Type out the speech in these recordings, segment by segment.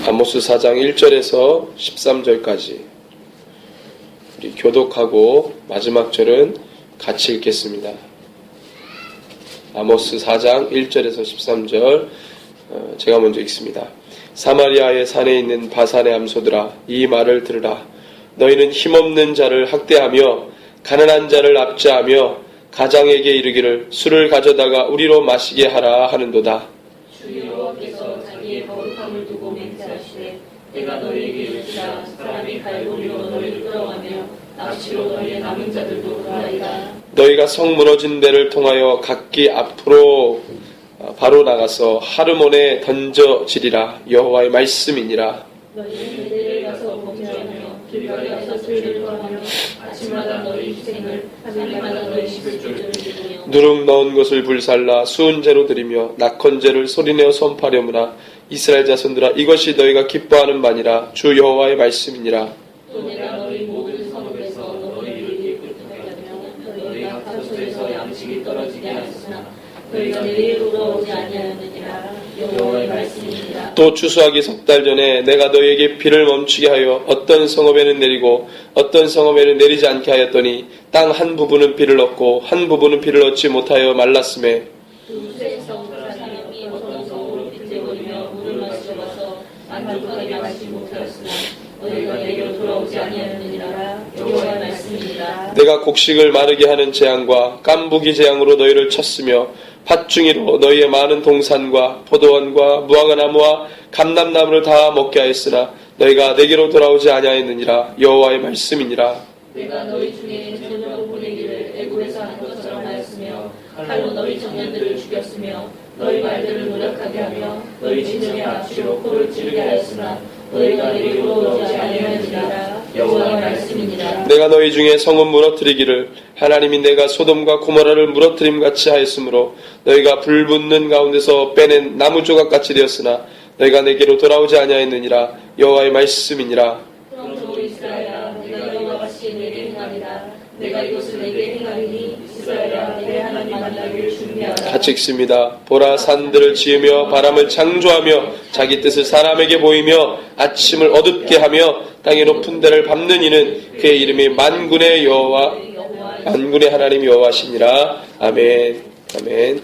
아모스 4장 1절에서 13절까지 우리 교독하고 마지막 절은 같이 읽겠습니다. 아모스 4장 1절에서 13절 제가 먼저 읽습니다. 사마리아의 산에 있는 바산의 암소들아, 이 말을 들으라. 너희는 힘없는 자를 학대하며 가난한 자를 압제하며 가장에게 이르기를 술을 가져다가 우리로 마시게 하라 하는도다. 주 여호와께서 자기의 거룩함을 두고 맹세하시되 내가 너희에게 이르리라. 사람이 갈고리로 너희를 끌어가며 낚시로 너희의 남은 자들도 그러하리라. 너희가 성 무너진 데를 통하여 각기 앞으로 바로 나가서 하르몬에 던져지리라. 여호와의 말씀이니라. 너희는 베델에 가서 범죄하며 길갈에 가서 술을 토하며 아침마다 너희 희생을 하늘마다 너희 십일조를 드리며 누룩 넣은 것을 불살라 수은제로 드리며 낙헌제를 소리내어 선포하려무나. 이스라엘 자손들아, 이것이 너희가 기뻐하는 바니라. 주 여호와의 말씀이니라. 또 내가 너희 모든 성읍에서 너희를 깨끗하게 하며 너희가 가소에서 양식이 떨어지게 하였으나 너희가 내게로 돌아오지 아니하였느니라. 여호와의 말씀이니라. 또 추수하기 석 달 전에 내가 너희에게 비를 멈추게 하여 어떤 성읍에는 내리고 어떤 성읍에는 내리지 않게 하였더니 땅 한 부분은 비를 얻고 한 부분은 비를 얻지 못하여 말랐음에 두세 성 사람이 어떤 성으로 빗대거리며 물을 마시러 가서 만족하게 마시지 못하였으나 너희가 내게로 돌아오지 아니하였느니라. 여호와의 말씀이니라. 내가 곡식을 마르게 하는 재앙과 깐부기 재앙으로 너희를 쳤으며 팥중이로 너희의 많은 동산과 포도원과 무화과나무와 감람나무를 다 먹게 하였으나 너희가 내게로 돌아오지 아니하였느니라. 여호와의 말씀이니라. 내가 너희 중에 전역을 보내기를 애굽에서 한 것처럼 하였으며 칼로 너희 청년들을 죽였으며 너희 말들을 노력하게 하며 너희 진영의 앞시로 코를 찌르게 하였으나 너희가 내게로 오지 아니하였느니라. 여호와의 말씀이니라. 내가 너희 중에 성읍 무너뜨리기를 하나님이 내가 소돔과 고모라를 무너뜨림같이 하였으므로 너희가 불붙는 가운데서 빼낸 나무 조각같이 되었으나 너희가 내게로 돌아오지 아니하였느니라. 여호와의 말씀이니라. 그러므로 이스라엘아, 내가 이와 같이 내게 행하리라. 내가 이것을 내게 행하리니 이스라엘아, 내 하나님 만나기를 준비하라. 같이 읽습니다. 보라, 산들을 지으며 바람을 창조하며 자기 뜻을 사람에게 보이며 아침을 어둡게 하며 땅의 높은 데를 밟는 이는 그의 이름이 만군의 여호와, 만군의 하나님 여호와시니라. 아멘. 아멘.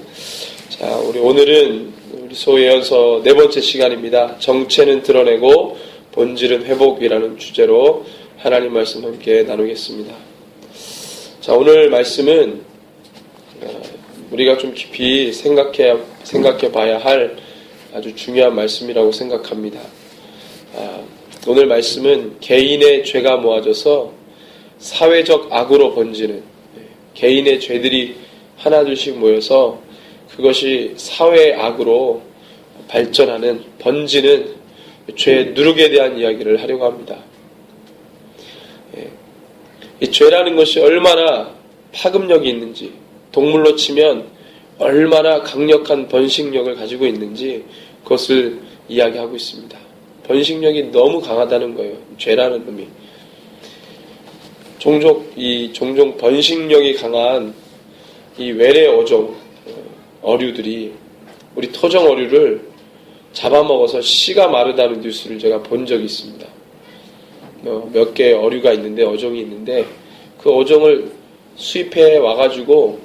자, 우리 오늘은 우리 소예언서 네 번째 시간입니다. 정체는 드러내고 본질은 회복이라는 주제로 하나님 말씀 함께 나누겠습니다. 자, 오늘 말씀은 우리가 좀 깊이 생각해 봐야 할 아주 중요한 말씀이라고 생각합니다. 오늘 말씀은 개인의 죄가 모아져서 사회적 악으로 번지는, 개인의 죄들이 하나둘씩 모여서 그것이 사회의 악으로 발전하는, 번지는 죄의 누룩에 대한 이야기를 하려고 합니다. 이 죄라는 것이 얼마나 파급력이 있는지, 동물로 치면 얼마나 강력한 번식력을 가지고 있는지 그것을 이야기하고 있습니다. 번식력이 너무 강하다는 거예요. 죄라는 놈이. 종종 번식력이 강한 이 외래 어종, 어류들이 우리 토종 어류를 잡아먹어서 씨가 마르다는 뉴스를 제가 본 적이 있습니다. 몇 개의 어류가 있는데, 어종이 있는데, 그 어종을 수입해 와가지고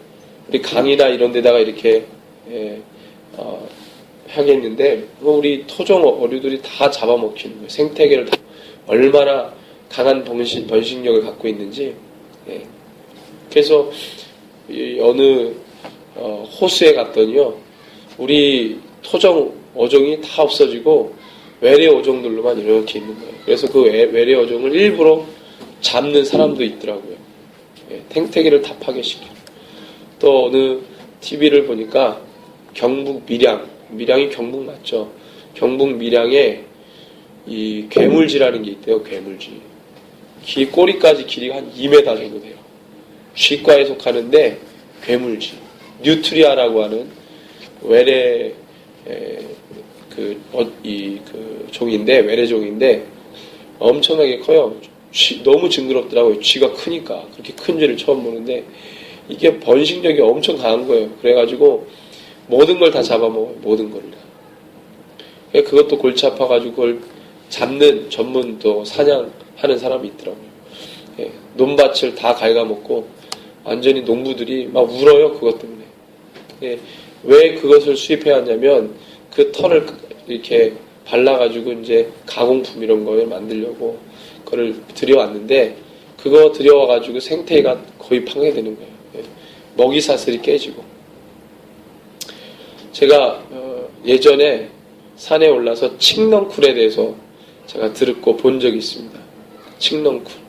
우리 강이나 이런 데다가 이렇게 하겠는데, 우리 토종 어류들이 다 잡아먹히는 거예요. 생태계를 다 얼마나 강한 번식력을 갖고 있는지. 그래서 어느 호수에 갔더니요, 우리 토종 어종이 다 없어지고 외래 어종들로만 이렇게 있는 거예요. 그래서 그 외래 어종을 일부러 잡는 사람도 있더라고요. 생태계를 다 파괴시켜. 또 어느 TV를 보니까 경북 밀양이 경북 맞죠? 경북 밀양에 이 괴물쥐라는 게 있대요. 괴물쥐. 꼬리까지 길이가 한 2m 정도 돼요. 쥐과에 속하는데 괴물쥐. 뉴트리아라고 하는 외래 종인데, 외래종인데 엄청나게 커요. 너무 징그럽더라고요. 쥐가 크니까. 그렇게 큰 쥐를 처음 보는데 이게 번식력이 엄청 강한 거예요. 그래가지고 모든 걸 다 잡아먹어요. 모든 걸 다. 그것도 골치 아파가지고 그걸 잡는 전문 또 사냥하는 사람이 있더라고요. 예, 논밭을 다 갉아먹고 완전히 농부들이 막 울어요. 그것 때문에. 예, 왜 그것을 수입해야 하냐면 그 털을 이렇게 발라가지고 이제 가공품 이런 걸 만들려고 그걸 들여왔는데 그거 들여와가지고 생태계가 거의 파괴되는 거예요. 예, 먹이 사슬이 깨지고. 제가 예전에 산에 올라서 칡넝쿨에 대해서 제가 들었고 본 적이 있습니다. 칡넝쿨.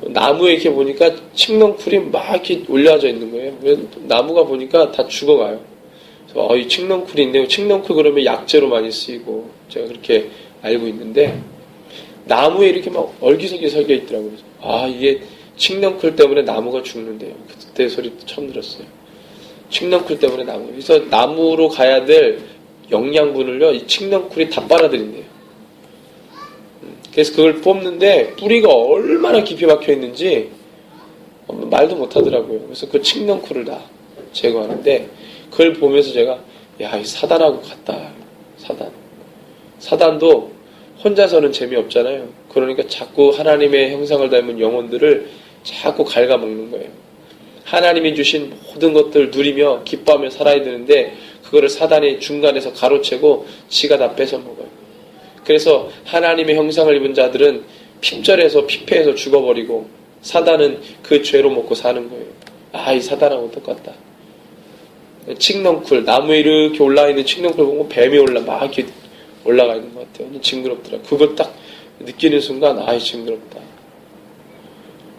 나무에 이렇게 보니까 칡넝쿨이 막 이렇게 올려져 있는 거예요. 나무가 보니까 다 죽어가요. 그래서 이 칡넝쿨이 있네요. 칡넝쿨 그러면 약재로 많이 쓰이고 제가 그렇게 알고 있는데 나무에 이렇게 막 얼기설기 설겨 있더라고요. 이게 칡넝쿨 때문에 나무가 죽는데요. 그때 소리 처음 들었어요. 칡넝쿨 때문에 나무. 그래서 나무로 가야 될 영양분을요, 이 칡넝쿨이 다 빨아들인대요. 그래서 그걸 뽑는데 뿌리가 얼마나 깊이 박혀 있는지 말도 못 하더라고요. 그래서 그 칡넝쿨을 다 제거하는데 그걸 보면서 제가 이 사단하고 같다. 사단도 혼자서는 재미없잖아요. 그러니까 자꾸 하나님의 형상을 닮은 영혼들을 자꾸 갉아먹는 거예요. 하나님이 주신 모든 것들을 누리며 기뻐하며 살아야 되는데 그거를 사단이 중간에서 가로채고 지가 다 뺏어먹어요. 그래서 하나님의 형상을 입은 자들은 핍절해서 피폐해서 죽어버리고 사단은 그 죄로 먹고 사는 거예요. 이 사단하고 똑같다. 칡넝쿨, 나무에 이렇게 올라있는 칡넝쿨 보고 뱀이 막 이렇게 올라가 있는 것 같아요. 징그럽더라. 그걸 딱 느끼는 순간 징그럽다.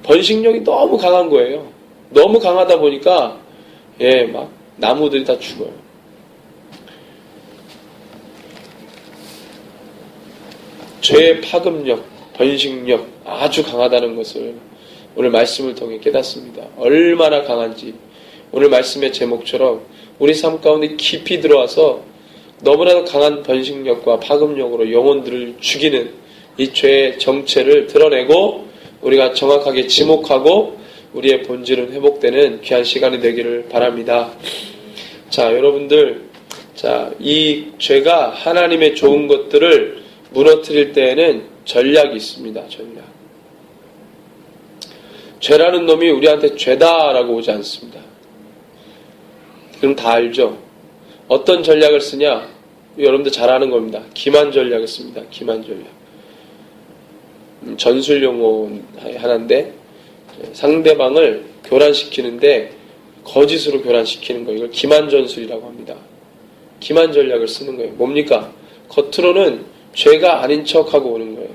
번식력이 너무 강한 거예요. 너무 강하다 보니까 막 나무들이 다 죽어요. 죄의 파급력, 번식력 아주 강하다는 것을 오늘 말씀을 통해 깨닫습니다. 얼마나 강한지 오늘 말씀의 제목처럼 우리 삶 가운데 깊이 들어와서 너무나도 강한 번식력과 파급력으로 영혼들을 죽이는 이 죄의 정체를 드러내고 우리가 정확하게 지목하고 우리의 본질은 회복되는 귀한 시간이 되기를 바랍니다. 자, 여러분들, 이 죄가 하나님의 좋은 것들을 무너뜨릴 때에는 전략이 있습니다. 전략. 죄라는 놈이 우리한테 죄다라고 오지 않습니다. 그럼 다 알죠? 어떤 전략을 쓰냐? 여러분들 잘 아는 겁니다. 기만 전략을 씁니다. 기만 전략. 전술 용어 하나인데 상대방을 교란시키는데 거짓으로 교란시키는 거, 이걸 기만 전술이라고 합니다. 기만 전략을 쓰는 거예요. 뭡니까? 겉으로는 죄가 아닌 척하고 오는 거예요.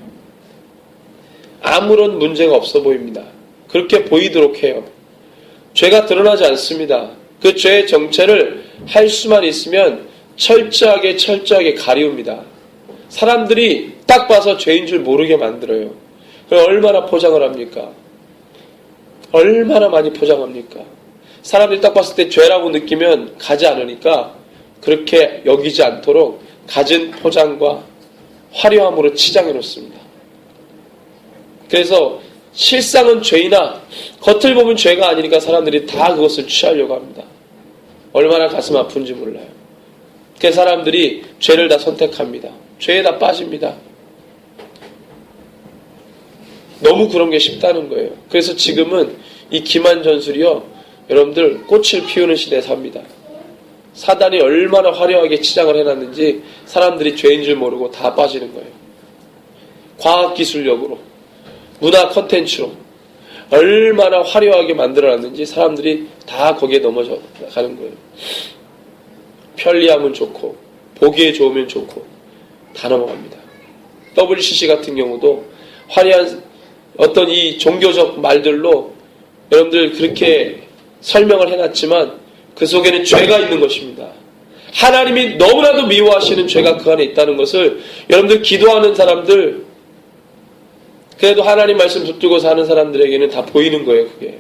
아무런 문제가 없어 보입니다. 그렇게 보이도록 해요. 죄가 드러나지 않습니다. 그 죄의 정체를 할 수만 있으면 철저하게 가리웁니다. 사람들이 딱 봐서 죄인 줄 모르게 만들어요. 그럼 얼마나 포장을 합니까? 얼마나 많이 포장합니까? 사람들이 딱 봤을 때 죄라고 느끼면 가지 않으니까 그렇게 여기지 않도록 갖은 포장과 화려함으로 치장해 놓습니다. 그래서 실상은 죄이나 겉을 보면 죄가 아니니까 사람들이 다 그것을 취하려고 합니다. 얼마나 가슴 아픈지 몰라요. 그 사람들이 죄를 다 선택합니다. 죄에 다 빠집니다. 너무 그런 게 쉽다는 거예요. 그래서 지금은 이 기만 전술이요, 여러분들 꽃을 피우는 시대에 삽니다. 사단이 얼마나 화려하게 치장을 해놨는지 사람들이 죄인 줄 모르고 다 빠지는 거예요. 과학기술력으로, 문화 컨텐츠로 얼마나 화려하게 만들어놨는지 사람들이 다 거기에 넘어져 가는 거예요. 편리하면 좋고 보기에 좋으면 좋고 다 넘어갑니다. WCC 같은 경우도 화려한 어떤 이 종교적 말들로 여러분들 그렇게 설명을 해놨지만 그 속에는 죄가 있는 것입니다. 하나님이 너무나도 미워하시는 죄가 그 안에 있다는 것을 여러분들 기도하는 사람들, 그래도 하나님 말씀 붙들고 사는 사람들에게는 다 보이는 거예요. 그게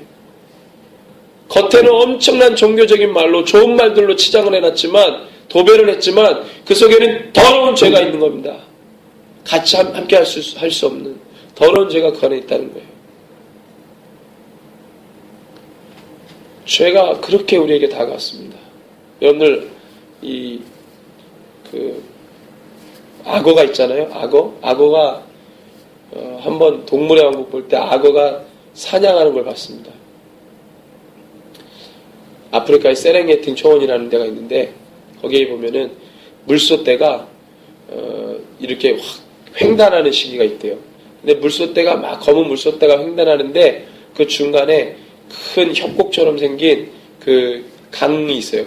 겉에는 엄청난 종교적인 말로 좋은 말들로 치장을 해놨지만, 도배를 했지만 그 속에는 더러운 죄가 있는 겁니다. 같이 함께 할 수 없는 더러운 죄가 그 안에 있다는 거예요. 죄가 그렇게 우리에게 다가왔습니다. 여러분들 악어가 있잖아요. 악어가 한번 동물의 왕국 볼 때 악어가 사냥하는 걸 봤습니다. 아프리카의 세렝게틴 초원이라는 데가 있는데 거기에 보면은 물소떼가 이렇게 확 횡단하는 시기가 있대요. 근데 물소떼가 막 검은 물소떼가 횡단하는데 그 중간에 큰 협곡처럼 생긴 그 강이 있어요.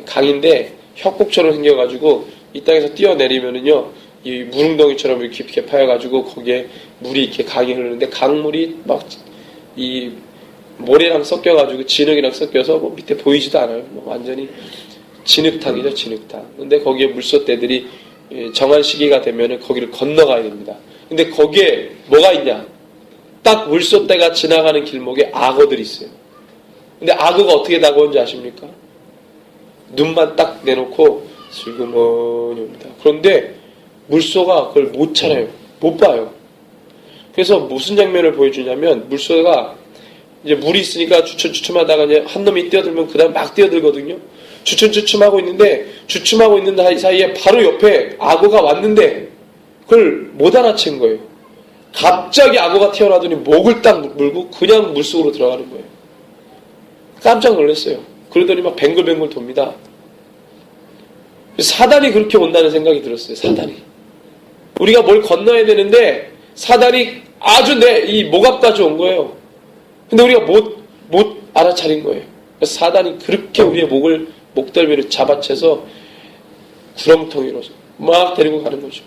강인데 협곡처럼 생겨가지고 이 땅에서 뛰어내리면은요 이 물웅덩이처럼 이렇게 깊게 파여가지고 거기에 물이 이렇게 강이 흐르는데 강물이 막 이 모래랑 섞여가지고 진흙이랑 섞여서 뭐 밑에 보이지도 않아요. 뭐 완전히 진흙탕이죠, 진흙탕. 근데 거기에 물소떼들이 정한 시기가 되면은 거기를 건너가야 됩니다. 근데 거기에 뭐가 있냐? 딱 물소떼가 지나가는 길목에 악어들이 있어요. 근데 악어가 어떻게 다가오는지 아십니까? 눈만 딱 내놓고 슬그머니 옵니다. 그런데 물소가 그걸 못 찾아요. 못 봐요. 그래서 무슨 장면을 보여주냐면 물소가 이제 물이 있으니까 주춤주춤하다가 이제 한 놈이 뛰어들면 그 다음 막 뛰어들거든요. 주춤주춤하고 있는데 주춤하고 있는 사이에 바로 옆에 악어가 왔는데 그걸 못 알아챈 거예요. 갑자기 악어가 튀어나오더니 목을 딱 물고 그냥 물속으로 들어가는 거예요. 깜짝 놀랐어요. 그러더니 막 뱅글뱅글 돕니다. 사단이 그렇게 온다는 생각이 들었어요. 사단이. 우리가 뭘 건너야 되는데 사단이 아주 내 이 목 앞까지 온 거예요. 근데 우리가 못 알아차린 거예요. 그래서 사단이 그렇게 우리의 목덜미를 잡아채서 구렁텅이로 막 데리고 가는 거죠.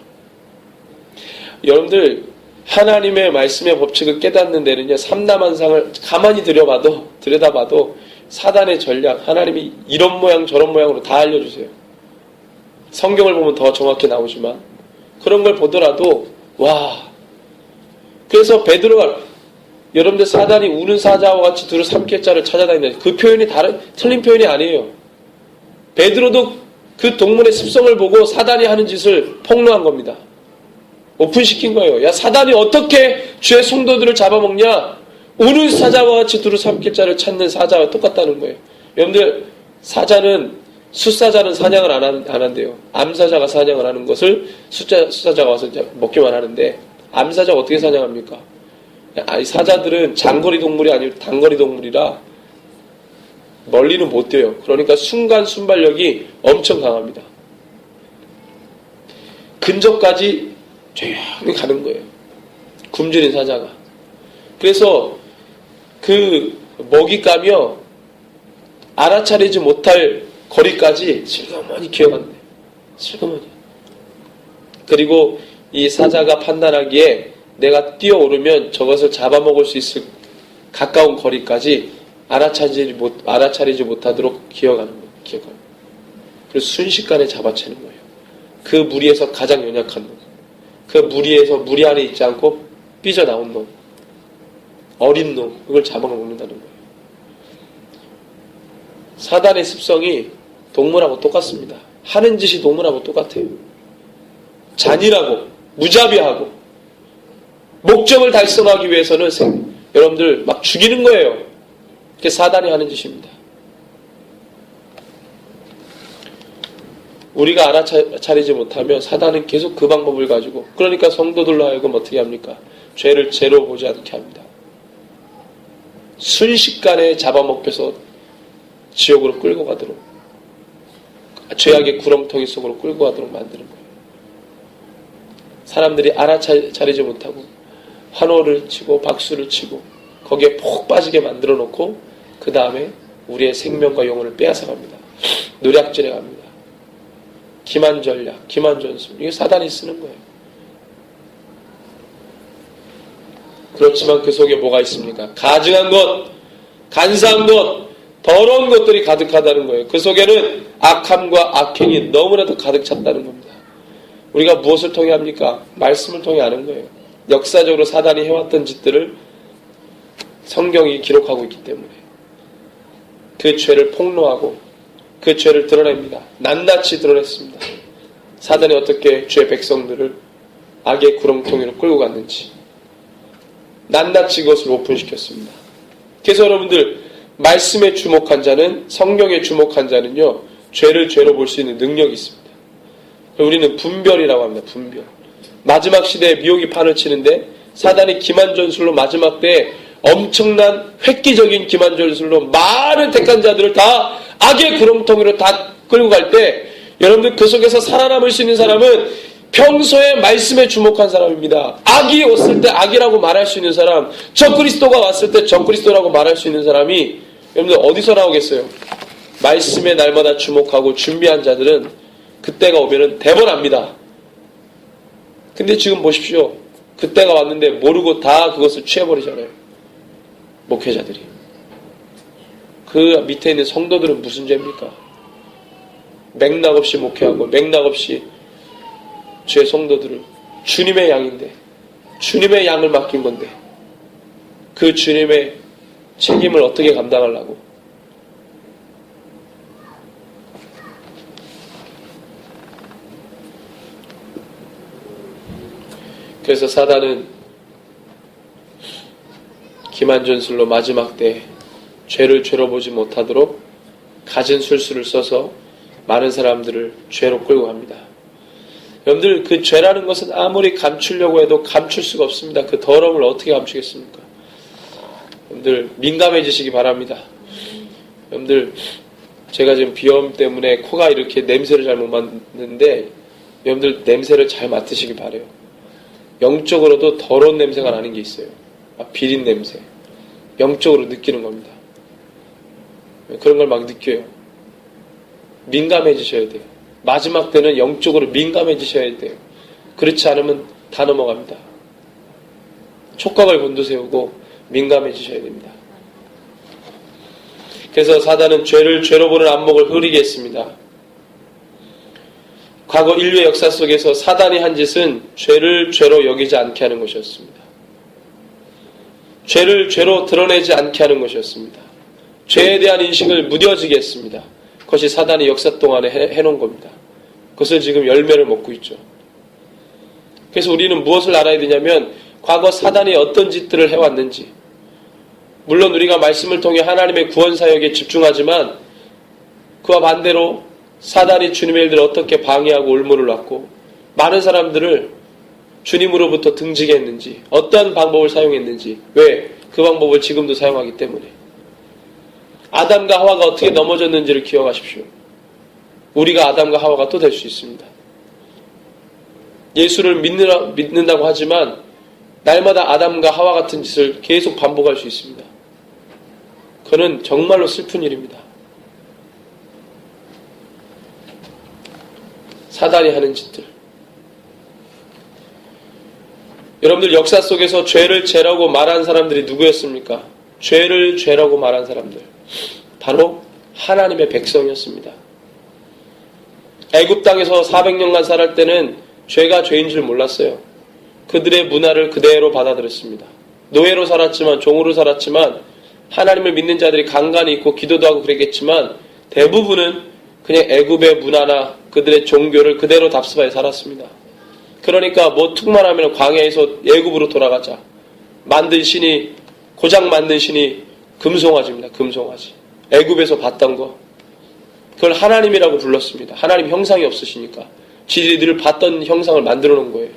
여러분들 하나님의 말씀의 법칙을 깨닫는 데는요, 삼라만상을 가만히 들여다봐도 사단의 전략, 하나님이 이런 모양 저런 모양으로 다 알려주세요. 성경을 보면 더 정확히 나오지만 그런 걸 보더라도 와. 그래서 베드로가 여러분들 사단이 우는 사자와 같이 두루 삼킬 자를 찾아다닌다. 그 표현이 틀린 표현이 아니에요. 베드로도 그 동물의 습성을 보고 사단이 하는 짓을 폭로한 겁니다. 오픈시킨 거예요. 야, 사단이 어떻게 주의 성도들을 잡아먹냐? 우는 사자와 같이 두루 삼킬 자를 찾는 사자와 똑같다는 거예요. 여러분들 숫사자는 사냥을 안 한대요. 암사자가 사냥을 하는 것을 숫사자가 와서 이제 먹기만 하는데 암사자가 어떻게 사냥합니까? 이 사자들은 장거리 동물이 아니고 단거리 동물이라 멀리는 못 뛰어요. 그러니까 순간 순발력이 엄청 강합니다. 근접까지 조용히 가는 거예요. 굶주린 사자가. 그래서 그 먹잇감이요 알아차리지 못할 거리까지 슬그머니 기어간대요. 슬그머니. 그리고 이 사자가 판단하기에 내가 뛰어오르면 저것을 잡아먹을 수 있을 가까운 거리까지 알아차리지 못하도록 기어가는 거예요. 그래서 순식간에 잡아채는 거예요. 그 무리에서 가장 연약한 놈. 그 무리에서 무리 안에 있지 않고 삐져나온 놈. 어린 놈. 그걸 잡아먹는다는 거예요. 사단의 습성이 동물하고 똑같습니다. 하는 짓이 동물하고 똑같아요. 잔인하고 무자비하고 목적을 달성하기 위해서는 여러분들 막 죽이는 거예요. 그게 사단이 하는 짓입니다. 우리가 알아차리지 못하면 사단은 계속 그 방법을 가지고 그러니까 성도들로 하여금 어떻게 합니까? 죄를 죄로 보지 않게 합니다. 순식간에 잡아먹혀서 지옥으로 끌고 가도록 죄악의 구렁텅이 속으로 끌고 가도록 만드는 거예요. 사람들이 알아차리지 못하고 환호를 치고 박수를 치고 거기에 폭 빠지게 만들어 놓고 그 다음에 우리의 생명과 영혼을 빼앗아갑니다. 노략질해 갑니다. 기만전략, 기만전술 이게 사단이 쓰는 거예요. 그렇지만 그 속에 뭐가 있습니까? 가증한 것, 간사한 것, 더러운 것들이 가득하다는 거예요. 그 속에는 악함과 악행이 너무나도 가득 찼다는 겁니다. 우리가 무엇을 통해 합니까? 말씀을 통해 아는 거예요. 역사적으로 사단이 해왔던 짓들을 성경이 기록하고 있기 때문에 그 죄를 폭로하고 그 죄를 드러냅니다. 낱낱이 드러냈습니다. 사단이 어떻게 주의 백성들을 악의 구렁텅이로 끌고 갔는지 낱낱이 그것을 오픈시켰습니다. 그래서 여러분들 말씀에 주목한 자는 성경에 주목한 자는요 죄를 죄로 볼 수 있는 능력이 있습니다. 우리는 분별이라고 합니다. 분별. 마지막 시대에 미혹이 판을 치는데 사단이 기만 전술로 마지막 때에 엄청난 획기적인 기만 전술로 많은 택한 자들을 다 악의 구렁텅이로 다 끌고 갈 때 여러분들 그 속에서 살아남을 수 있는 사람은 평소에 말씀에 주목한 사람입니다. 악이 왔을 때 악이라고 말할 수 있는 사람, 적그리스도가 왔을 때 적그리스도라고 말할 수 있는 사람이 여러분들 어디서 나오겠어요? 말씀에 날마다 주목하고 준비한 자들은 그때가 오면은 대번합니다. 근데 지금 보십시오. 그때가 왔는데 모르고 다 그것을 취해버리잖아요. 목회자들이. 그 밑에 있는 성도들은 무슨 죄입니까? 맥락 없이 목회하고 맥락 없이 주의 성도들을 주님의 양인데 주님의 양을 맡긴 건데 그 주님의 책임을 어떻게 감당하려고. 그래서 사단은 기만전술로 마지막 때 죄를 죄로 보지 못하도록 갖은 술수를 써서 많은 사람들을 죄로 끌고 갑니다. 여러분들 그 죄라는 것은 아무리 감추려고 해도 감출 수가 없습니다. 그 더러움을 어떻게 감추겠습니까? 여러분들 민감해지시기 바랍니다. 여러분들 제가 지금 비염 때문에 코가 이렇게 냄새를 잘 못 맡는데 여러분들 냄새를 잘 맡으시기 바라요. 영적으로도 더러운 냄새가 나는 게 있어요. 비린 냄새. 영적으로 느끼는 겁니다. 그런 걸 막 느껴요. 민감해지셔야 돼요. 마지막 때는 영적으로 민감해지셔야 돼요. 그렇지 않으면 다 넘어갑니다. 촉각을 곤두세우고 민감해지셔야 됩니다. 그래서 사단은 죄를 죄로 보는 안목을 흐리게 했습니다. 과거 인류의 역사 속에서 사단이 한 짓은 죄를 죄로 여기지 않게 하는 것이었습니다. 죄를 죄로 드러내지 않게 하는 것이었습니다. 죄에 대한 인식을 무뎌지게 했습니다. 그것이 사단이 역사 동안에 해놓은 겁니다. 그것을 지금 열매를 먹고 있죠. 그래서 우리는 무엇을 알아야 되냐면 과거 사단이 어떤 짓들을 해왔는지, 물론 우리가 말씀을 통해 하나님의 구원 사역에 집중하지만 그와 반대로 사단이 주님의 일들을 어떻게 방해하고 올무를 놨고 많은 사람들을 주님으로부터 등지게 했는지, 어떠한 방법을 사용했는지, 왜? 그 방법을 지금도 사용하기 때문에. 아담과 하와가 어떻게 넘어졌는지를 기억하십시오. 우리가 아담과 하와가 또 될 수 있습니다. 예수를 믿는다고 하지만 날마다 아담과 하와 같은 짓을 계속 반복할 수 있습니다. 그는 정말로 슬픈 일입니다. 사단이 하는 짓들. 여러분들 역사 속에서 죄를 죄라고 말한 사람들이 누구였습니까? 죄를 죄라고 말한 사람들. 바로 하나님의 백성이었습니다. 애굽 땅에서 400년간 살할 때는 죄가 죄인 줄 몰랐어요. 그들의 문화를 그대로 받아들였습니다. 노예로 살았지만, 종으로 살았지만, 하나님을 믿는 자들이 간간히 있고 기도도 하고 그랬겠지만 대부분은 그냥 애굽의 문화나 그들의 종교를 그대로 답습하여 살았습니다. 그러니까 뭐 툭만 하면 광야에서 애굽으로 돌아가자. 만든 신이, 고장 만든 신이 금송아지입니다. 금송아지. 애굽에서 봤던 거. 그걸 하나님이라고 불렀습니다. 하나님 형상이 없으시니까. 지들이 봤던 형상을 만들어 놓은 거예요.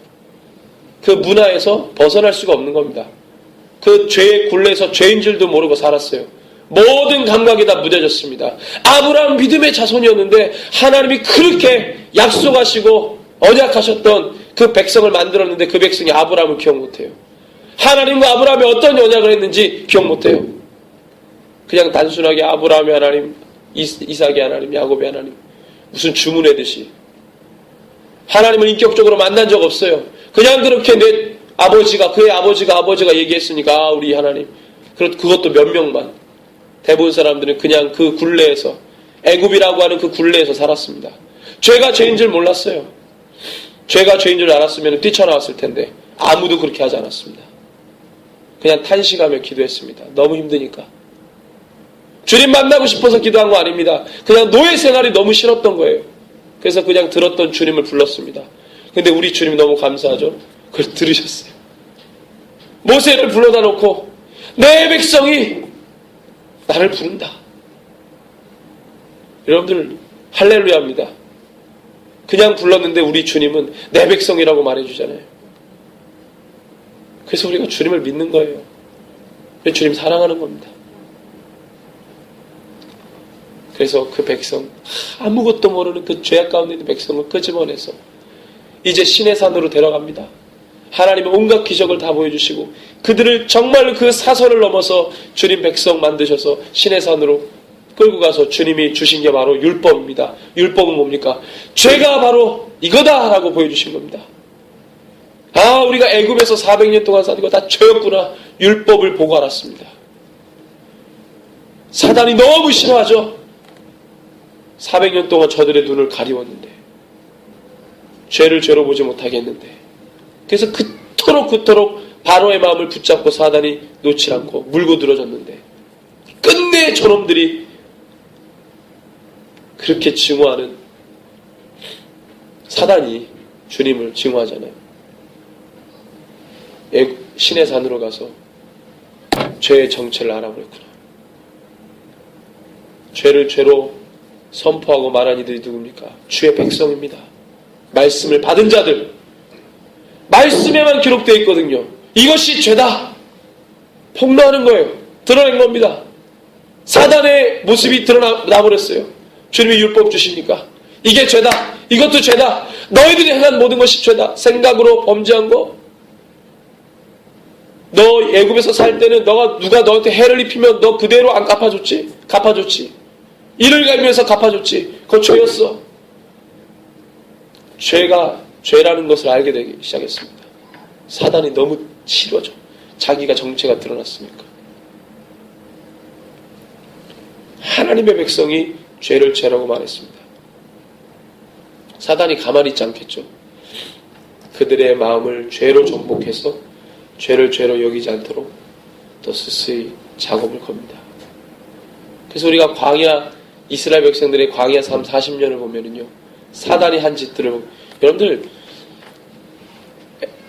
그 문화에서 벗어날 수가 없는 겁니다. 그 죄의 굴레에서 죄인 줄도 모르고 살았어요. 모든 감각이 다 무뎌졌습니다. 아브라함 믿음의 자손이었는데 하나님이 그렇게 약속하시고 언약하셨던 그 백성을 만들었는데 그 백성이 아브라함을 기억 못해요. 하나님과 아브라함이 어떤 언약을 했는지 기억 못해요. 그냥 단순하게 아브라함의 하나님, 이삭의 하나님, 야곱의 하나님, 무슨 주문하듯이 하나님을 인격적으로 만난 적 없어요. 그냥 그렇게 내 아버지가, 그의 아버지가 얘기했으니까 우리 하나님. 그것도 몇 명만. 대부분 사람들은 그냥 그 굴레에서, 애굽이라고 하는 그 굴레에서 살았습니다. 죄가 죄인 줄 몰랐어요. 죄가 죄인 줄 알았으면 뛰쳐나왔을 텐데 아무도 그렇게 하지 않았습니다. 그냥 탄식하며 기도했습니다. 너무 힘드니까. 주님 만나고 싶어서 기도한 거 아닙니다. 그냥 노예 생활이 너무 싫었던 거예요. 그래서 그냥 들었던 주님을 불렀습니다. 근데 우리 주님이 너무 감사하죠. 그걸 들으셨어요. 모세를 불러다 놓고 내 백성이 나를 부른다. 여러분들 할렐루야입니다. 그냥 불렀는데 우리 주님은 내 백성이라고 말해주잖아요. 그래서 우리가 주님을 믿는 거예요. 주님 사랑하는 겁니다. 그래서 그 백성, 아무것도 모르는 그 죄악 가운데 있는 백성을 끄집어내서 이제 신의 산으로 데려갑니다. 하나님은 온갖 기적을 다 보여주시고 그들을 정말 그 사선을 넘어서 주님 백성 만드셔서 신의 산으로 끌고 가서 주님이 주신 게 바로 율법입니다. 율법은 뭡니까? 죄가 바로 이거다라고 보여주신 겁니다. 아, 우리가 애굽에서 400년 동안 사는 거 다 죄였구나. 율법을 보고 알았습니다. 사단이 너무 싫어하죠. 400년 동안 저들의 눈을 가리웠는데 죄를 죄로 보지 못하게 했는데 그래서 그토록 바로의 마음을 붙잡고 사단이 놓지 않고 물고 들어졌는데 끝내 저놈들이 그렇게 증오하는 사단이 주님을 증오하잖아요. 신의 산으로 가서 죄의 정체를 알아버렸구나. 죄를 죄로 선포하고 말한 이들이 누굽니까? 주의 백성입니다. 말씀을 받은 자들. 말씀에만 기록되어 있거든요. 이것이 죄다. 폭로하는 거예요. 드러낸 겁니다. 사단의 모습이 드러나버렸어요. 주님이 율법 주십니까? 이게 죄다. 이것도 죄다. 너희들이 행한 모든 것이 죄다. 생각으로 범죄한 거. 너 애굽에서 살 때는 누가 너한테 해를 입히면 너 그대로 안 갚아줬지? 갚아줬지. 이를 갈면서 갚아줬지. 그거 죄였어. 죄가 죄라는 것을 알게 되기 시작했습니다. 사단이 너무 싫어져. 자기가 정체가 드러났으니까. 하나님의 백성이 죄를 죄라고 말했습니다. 사단이 가만히 있지 않겠죠. 그들의 마음을 죄로 정복해서 죄를 죄로 여기지 않도록 더 스스히 작업을 겁니다. 그래서 우리가 이스라엘 백성들의 광야 삶 40년을 보면은요, 사단이 한 짓들을, 여러분들,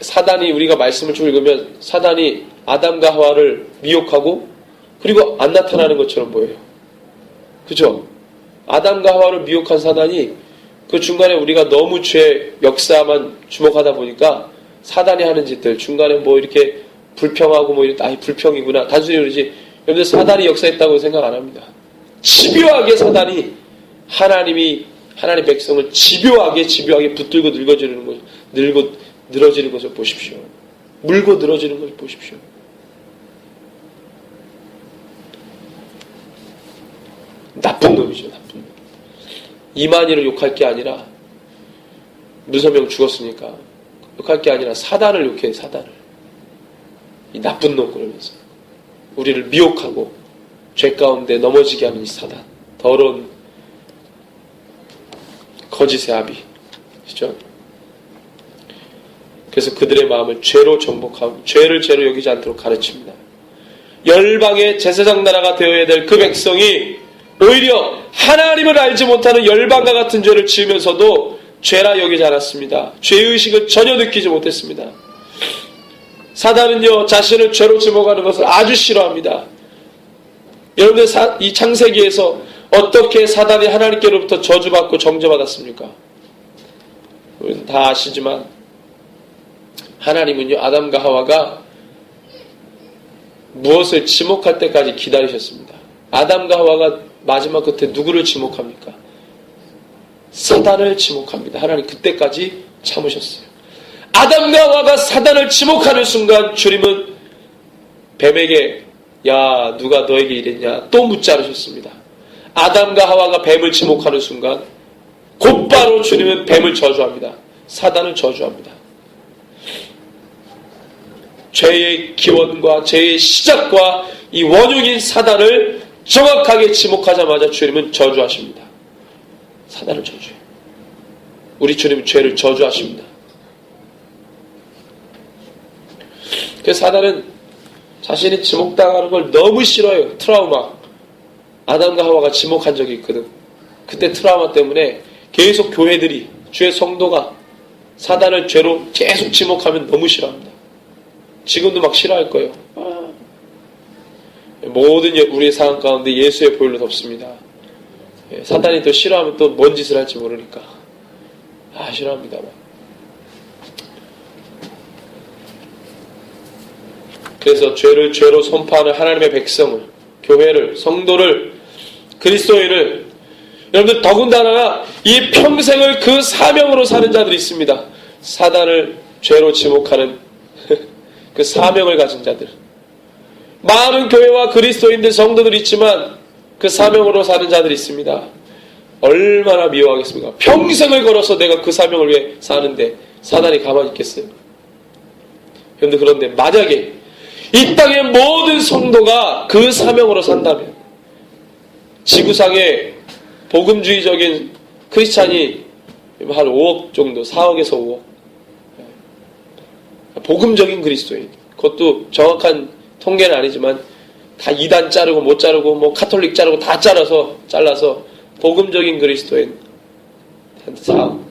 사단이 우리가 말씀을 쭉 읽으면 사단이 아담과 하와를 미혹하고 그리고 안 나타나는 것처럼 보여요. 그죠? 아담과 하와를 미혹한 사단이 그 중간에 우리가 너무 죄 역사만 주목하다 보니까 사단이 하는 짓들 중간에 뭐 이렇게 불평하고 뭐 이렇게 불평이구나 단순히 그러지. 여러분들 사단이 역사했다고 생각 안 합니다. 집요하게 사단이 하나님 백성을 집요하게 붙들고 늘어지는 것을 보십시오. 물고 늘어지는 것을 보십시오. 나쁜 놈이죠. 나쁜 놈. 이만희를 욕할 게 아니라 문선명 죽었으니까 욕할 게 아니라 사단을 욕해. 사단을. 이 나쁜 놈 그러면서 우리를 미혹하고 죄 가운데 넘어지게 하는 이 사단. 더러운 거짓의 아비. 그죠? 그래서 그들의 마음을 죄로 정복하고 죄를 죄로 여기지 않도록 가르칩니다. 열방의 제사장 나라가 되어야 될 그 백성이 오히려 하나님을 알지 못하는 열방과 같은 죄를 지으면서도 죄라 여기지 않았습니다. 죄의식을 전혀 느끼지 못했습니다. 사단은요, 자신을 죄로 지목하는 것을 아주 싫어합니다. 여러분들 이 창세기에서 어떻게 사단이 하나님께로부터 저주받고 정죄받았습니까? 우리는 다 아시지만 하나님은요, 아담과 하와가 무엇을 지목할 때까지 기다리셨습니다. 아담과 하와가 마지막 끝에 누구를 지목합니까? 사단을 지목합니다. 하나님 그때까지 참으셨어요. 아담과 하와가 사단을 지목하는 순간 주님은 뱀에게 야 누가 너에게 이랬냐 또 묻지 않으셨습니다. 아담과 하와가 뱀을 지목하는 순간 곧바로 주님은 뱀을 저주합니다. 사단을 저주합니다. 죄의 기원과 죄의 시작과 이 원흉인 사단을 정확하게 지목하자마자 주님은 저주하십니다. 사단을 저주해요. 우리 주님은 죄를 저주하십니다. 그래서 사단은 자신이 지목당하는 걸 너무 싫어요. 트라우마. 아담과 하와가 지목한 적이 있거든. 그때 트라우마 때문에 계속 교회들이 주의 성도가 사단을 죄로 계속 지목하면 너무 싫어합니다. 지금도 막 싫어할 거예요. 모든 우리의 상황 가운데 예수의 보혈로 덮습니다. 사단이 또 싫어하면 또 뭔 짓을 할지 모르니까 싫어합니다만. 그래서 죄를 죄로 선포하는 하나님의 백성을, 교회를, 성도를, 그리스도인을, 여러분들 더군다나 이 평생을 그 사명으로 사는 자들이 있습니다. 사단을 죄로 지목하는 그 사명을 가진 자들. 많은 교회와 그리스도인들, 성도들이 있지만 그 사명으로 사는 자들이 있습니다. 얼마나 미워하겠습니까? 평생을 걸어서 내가 그 사명을 위해 사는데 사단이 가만히 있겠어요? 그런데 만약에 이 땅의 모든 성도가 그 사명으로 산다면 지구상에 복음주의적인 크리스찬이 한 5억 정도, 4억에서 5억. 복음적인 그리스도인. 그것도 정확한 통계는 아니지만 다 이단 자르고 못 자르고 뭐 카톨릭 자르고 다 잘라서 복음적인 그리스도인 한 4억.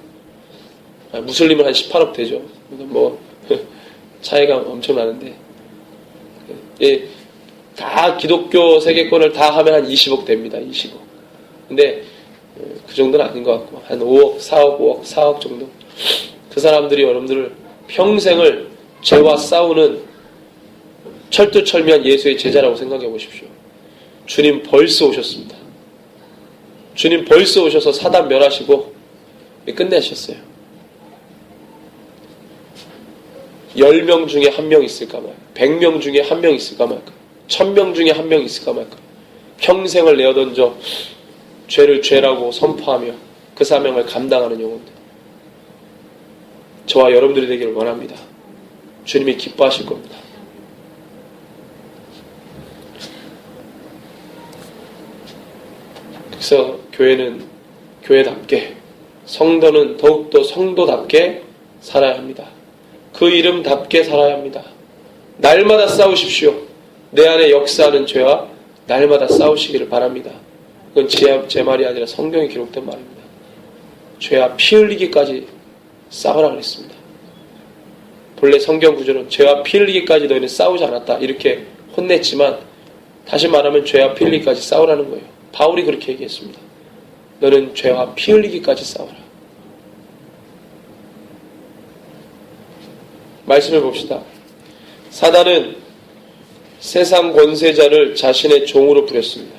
무슬림은 한 18억 되죠. 뭐 차이가 엄청 나는데. 예, 다 기독교 세계권을 다 하면 한 20억 됩니다. 20억. 근데 그 정도는 아닌 것 같고 한 5억, 4억, 5억, 4억 정도. 그 사람들이 여러분들을 평생을 죄와 싸우는 철두철미한 예수의 제자라고 생각해 보십시오. 주님 벌써 오셨습니다. 주님 벌써 오셔서 사단 멸하시고 끝내셨어요. 10명 중에 1명 있을까 말까, 100명 중에 1명 있을까 말까, 1000명 중에 1명 있을까 말까. 평생을 내어던져 죄를 죄라고 선포하며 그 사명을 감당하는 영혼들. 저와 여러분들이 되기를 원합니다. 주님이 기뻐하실 겁니다. 그래서 교회는 교회답게, 성도는 더욱더 성도답게 살아야 합니다. 그 이름답게 살아야 합니다. 날마다 싸우십시오. 내 안에 역사하는 죄와 날마다 싸우시기를 바랍니다. 그건 제 말이 아니라 성경에 기록된 말입니다. 죄와 피 흘리기까지 싸우라 그랬습니다. 본래 성경 구절은 죄와 피 흘리기까지 너희는 싸우지 않았다 이렇게 혼냈지만 다시 말하면 죄와 피 흘리기까지 싸우라는 거예요. 바울이 그렇게 얘기했습니다. 너는 죄와 피 흘리기까지 싸우라. 말씀을 봅시다. 사단은 세상 권세자를 자신의 종으로 부렸습니다.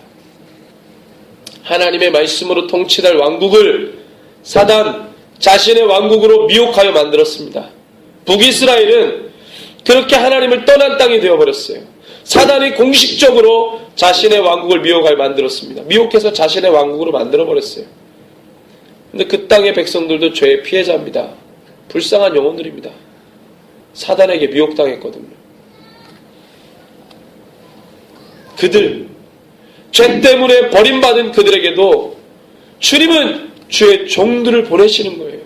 하나님의 말씀으로 통치될 왕국을 사단 자신의 왕국으로 미혹하여 만들었습니다. 북이스라엘은 그렇게 하나님을 떠난 땅이 되어버렸어요. 사단이 공식적으로 자신의 왕국을 미혹하여 만들었습니다. 미혹해서 자신의 왕국으로 만들어버렸어요. 근데 그 땅의 백성들도 죄의 피해자입니다. 불쌍한 영혼들입니다. 사단에게 미혹당했거든요. 그들, 죄 때문에 버림받은 그들에게도 주님은 주의 종들을 보내시는 거예요.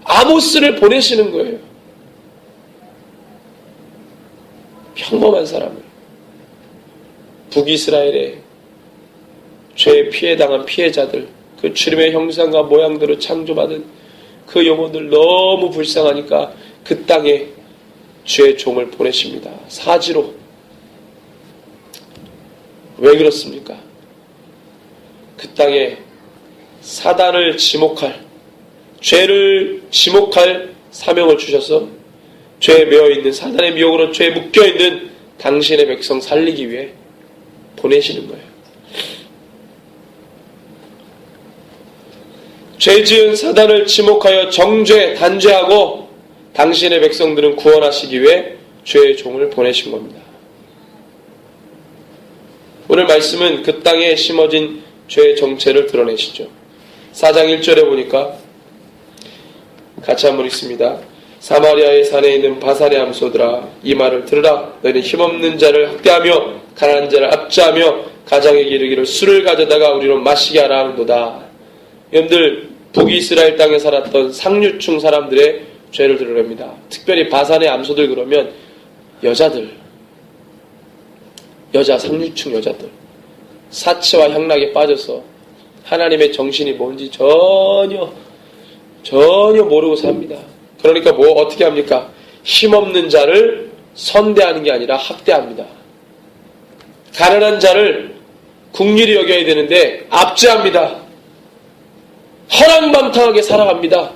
아모스를 보내시는 거예요. 평범한 사람을. 북이스라엘의 죄에 피해당한 피해자들, 그 주님의 형상과 모양대로 창조받은 그 영혼들 너무 불쌍하니까 그 땅에 주의 종을 보내십니다. 사지로. 왜 그렇습니까? 그 땅에 사단을 지목할, 죄를 지목할 사명을 주셔서 죄에 매어있는, 사단의 미혹으로 죄에 묶여있는 당신의 백성 살리기 위해 보내시는 거예요. 죄지은 사단을 지목하여 정죄, 단죄하고 당신의 백성들은 구원하시기 위해 죄의 종을 보내신 겁니다. 오늘 말씀은 그 땅에 심어진 죄의 정체를 드러내시죠. 4장 1절에 보니까 같이 한번 읽습니다. 사마리아의 산에 있는 바산의 암소들아, 이 말을 들으라. 너희는 힘없는 자를 학대하며 가난한 자를 압제하며 가장에게 이르기를 술을 가져다가 우리로 마시게 하라 하는도다. 여러분들 북이스라엘 땅에 살았던 상류층 사람들의 죄를 드러냅니다. 특별히 바산의 암소들 그러면 여자들, 상류층 여자들, 사치와 향락에 빠져서 하나님의 정신이 뭔지 전혀 모르고 삽니다. 그러니까 어떻게 합니까? 힘없는 자를 선대하는 게 아니라 학대합니다. 가난한 자를 긍휼히 여겨야 되는데 압제합니다. 허랑방탕하게 살아갑니다.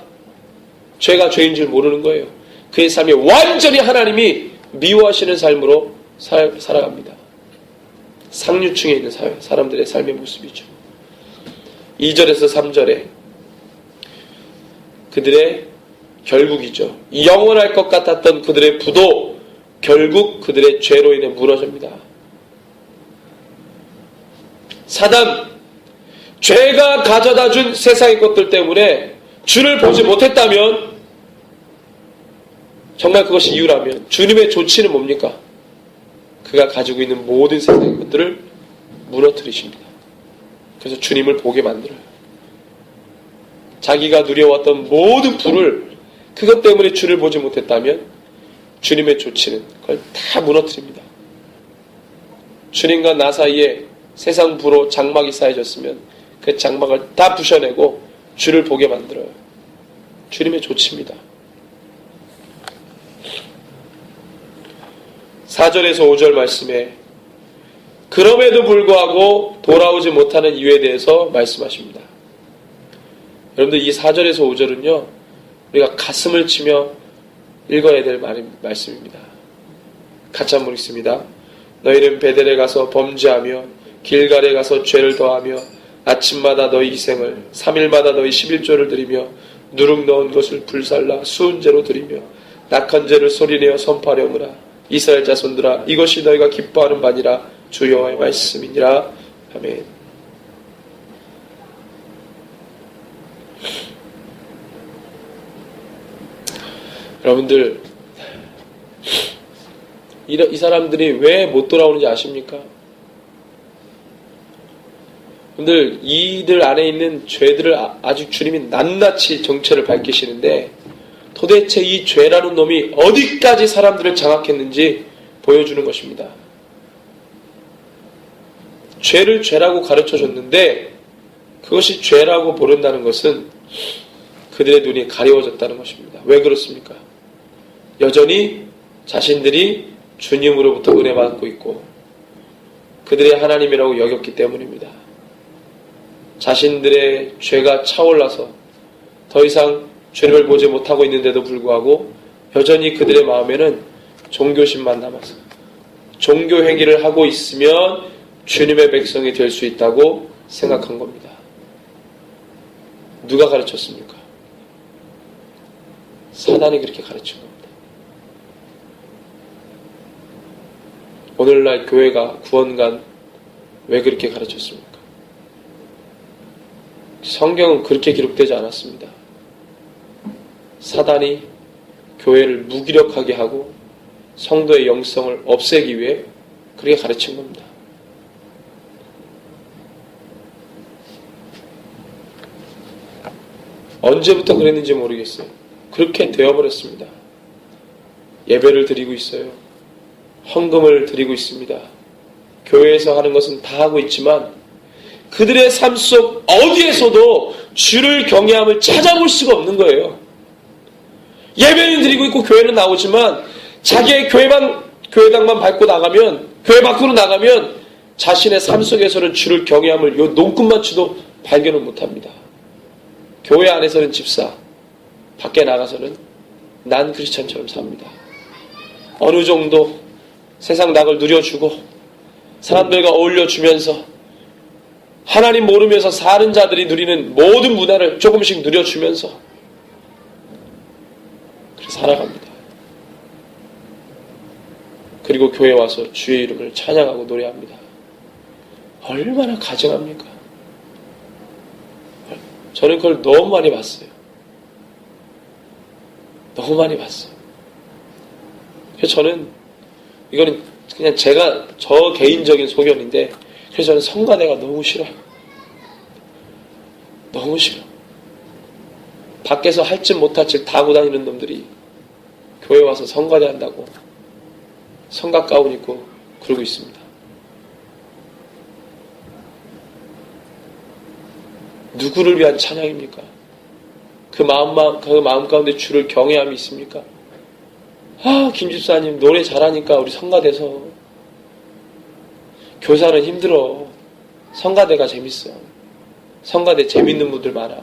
죄가 죄인 줄 모르는 거예요. 그의 삶이 완전히 하나님이 미워하시는 삶으로 살아갑니다. 상류층에 있는 사람들의 삶의 모습이죠. 2절에서 3절에 그들의 결국이죠. 영원할 것 같았던 그들의 부도 결국 그들의 죄로 인해 무너집니다. 사단, 죄가 가져다준 세상의 것들 때문에 주를 보지 못했다면, 정말 그것이 이유라면 주님의 조치는 뭡니까? 그가 가지고 있는 모든 세상의 것들을 무너뜨리십니다. 그래서 주님을 보게 만들어요. 자기가 누려왔던 모든 부를 그것 때문에 주를 보지 못했다면 주님의 조치는 그걸 다 무너뜨립니다. 주님과 나 사이에 세상 부로 장막이 쌓여졌으면 그 장막을 다 부셔내고 주를 보게 만들어요. 주님의 조치입니다. 4절에서 5절 말씀에 그럼에도 불구하고 돌아오지 못하는 이유에 대해서 말씀하십니다. 여러분들 이 4절에서 5절은요, 우리가 가슴을 치며 읽어야 될 말씀입니다. 같이 한번 읽습니다. 너희는 베델에 가서 범죄하며 길갈에 가서 죄를 더하며 아침마다 너희 희생을 3일마다 너희 11조를 드리며 누룩 넣은 것을 불살라 수은제로 드리며 낙한 죄를 소리내어 선포하려느라 이스라엘 자손들아 이것이 너희가 기뻐하는 바니라 주 여호와의 말씀이니라. 아멘. 여러분들 이 사람들이 왜 못 돌아오는지 아십니까? 여러분들 이들 안에 있는 죄들을 아주 주님이 낱낱이 정체를 밝히시는데 도대체 이 죄라는 놈이 어디까지 사람들을 장악했는지 보여주는 것입니다. 죄를 죄라고 가르쳐줬는데 그것이 죄라고 모른다는 것은 그들의 눈이 가려워졌다는 것입니다. 왜 그렇습니까? 여전히 자신들이 주님으로부터 은혜 받고 있고 그들의 하나님이라고 여겼기 때문입니다. 자신들의 죄가 차올라서 더 이상 주님을 보지 못하고 있는데도 불구하고 여전히 그들의 마음에는 종교심만 남아서 종교 행위를 하고 있으면 주님의 백성이 될 수 있다고 생각한 겁니다. 누가 가르쳤습니까? 사단이 그렇게 가르친 겁니다. 오늘날 교회가 구원관 왜 그렇게 가르쳤습니까? 성경은 그렇게 기록되지 않았습니다. 사단이 교회를 무기력하게 하고 성도의 영성을 없애기 위해 그렇게 가르친 겁니다. 언제부터 그랬는지 모르겠어요. 그렇게 되어버렸습니다. 예배를 드리고 있어요. 헌금을 드리고 있습니다. 교회에서 하는 것은 다 하고 있지만 그들의 삶 속 어디에서도 주를 경외함을 찾아볼 수가 없는 거예요. 예배는 드리고 있고 교회는 나오지만 자기의 교회당만 밟고 나가면, 교회 밖으로 나가면 자신의 삶 속에서는 주를 경외함을 요 농끝만치도 발견을 못합니다. 교회 안에서는 집사, 밖에 나가서는 난 크리스찬처럼 삽니다. 어느 정도 세상 낙을 누려주고 사람들과 어울려주면서 하나님 모르면서 사는 자들이 누리는 모든 문화를 조금씩 누려주면서 그렇게 살아갑니다. 그리고 교회 와서 주의 이름을 찬양하고 노래합니다. 얼마나 가증합니까? 저는 그걸 너무 많이 봤어요. 너무 많이 봤어요. 그래서 저는 이거는 그냥 저 개인적인 소견인데 그래서 저는 성가대가 너무 싫어요. 너무 싫어. 밖에서 할 짓 못할 짓 다 하고 다니는 놈들이 교회 와서 성가대 한다고 성가 가운 입고 그러고 있습니다. 누구를 위한 찬양입니까? 그 마음 가운데 주를 경외함이 있습니까? 김 집사님 노래 잘하니까 우리 성가대서. 교사는 힘들어. 성가대가 재밌어. 성가대 재밌는 분들 많아.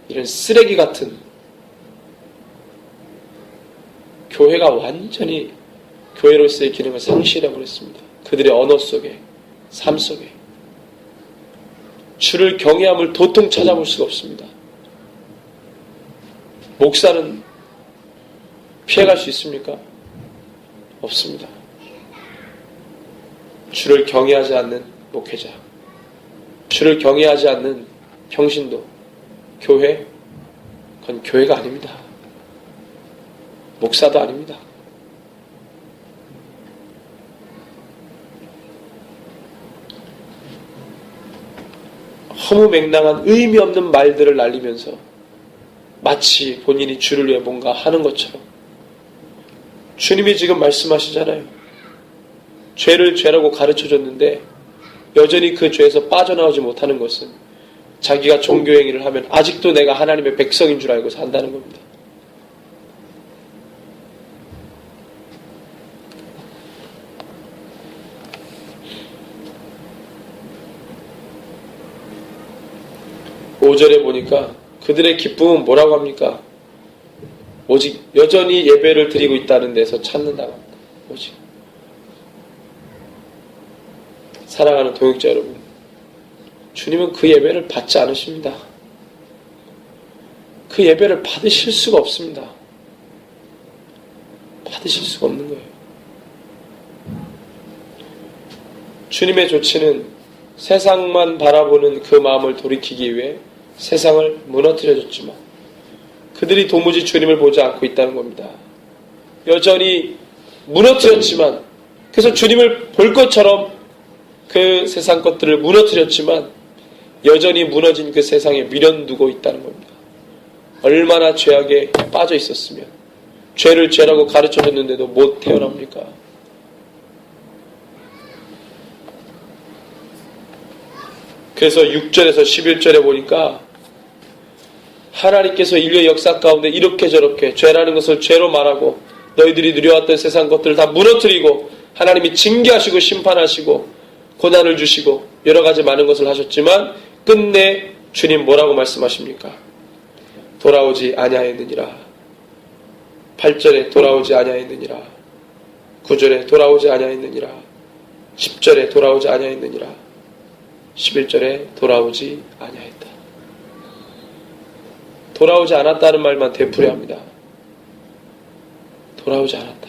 이런 쓰레기 같은 교회가 완전히 교회로서의 기능을 상실해버렸습니다. 그들의 언어 속에, 삶 속에. 주를 경외함을 도통 찾아볼 수가 없습니다. 목사는 피해갈 수 있습니까? 없습니다. 주를 경외하지 않는 목회자, 주를 경외하지 않는 평신도, 교회, 그건 교회가 아닙니다. 목사도 아닙니다. 허무맹랑한 의미 없는 말들을 날리면서 마치 본인이 주를 위해 뭔가 하는 것처럼 주님이 지금 말씀하시잖아요. 죄를 죄라고 가르쳐줬는데 여전히 그 죄에서 빠져나오지 못하는 것은 자기가 종교행위를 하면 아직도 내가 하나님의 백성인 줄 알고 산다는 겁니다. 오절에 보니까 그들의 기쁨은 뭐라고 합니까? 오직 여전히 예배를 드리고 있다는 데서 찾는다고 합니다. 오직. 사랑하는 동역자 여러분, 주님은 그 예배를 받지 않으십니다. 그 예배를 받으실 수가 없습니다. 받으실 수가 없는 거예요. 주님의 조치는 세상만 바라보는 그 마음을 돌이키기 위해 세상을 무너뜨려줬지만 그들이 도무지 주님을 보지 않고 있다는 겁니다. 여전히 무너뜨렸지만, 그래서 주님을 볼 것처럼 그 세상 것들을 무너뜨렸지만 여전히 무너진 그 세상에 미련두고 있다는 겁니다. 얼마나 죄악에 빠져 있었으면 죄를 죄라고 가르쳐줬는데도 못 태어납니까? 그래서 6절에서 11절에 보니까 하나님께서 인류의 역사 가운데 이렇게 저렇게 죄라는 것을 죄로 말하고 너희들이 누려왔던 세상 것들을 다 무너뜨리고 하나님이 징계하시고 심판하시고 고난을 주시고 여러 가지 많은 것을 하셨지만 끝내 주님 뭐라고 말씀하십니까? 돌아오지 아니하였느니라. 8절에 돌아오지 아니하였느니라. 9절에 돌아오지 아니하였느니라. 10절에 돌아오지 아니하였느니라. 11절에 돌아오지 아니하였다. 돌아오지 않았다는 말만 되풀이합니다. 돌아오지 않았다.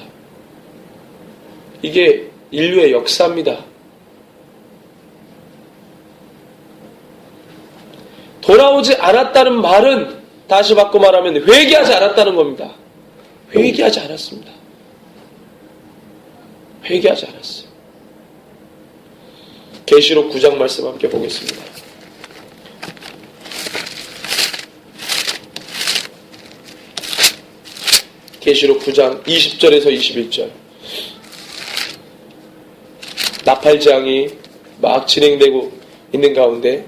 이게 인류의 역사입니다. 돌아오지 않았다는 말은 다시 바꿔 말하면 회개하지 않았다는 겁니다. 회개하지 않았습니다. 회개하지 않았어요. 계시록 9장 말씀 함께 보겠습니다. 계시록 9장 20절에서 21절. 나팔재앙이 막 진행되고 있는 가운데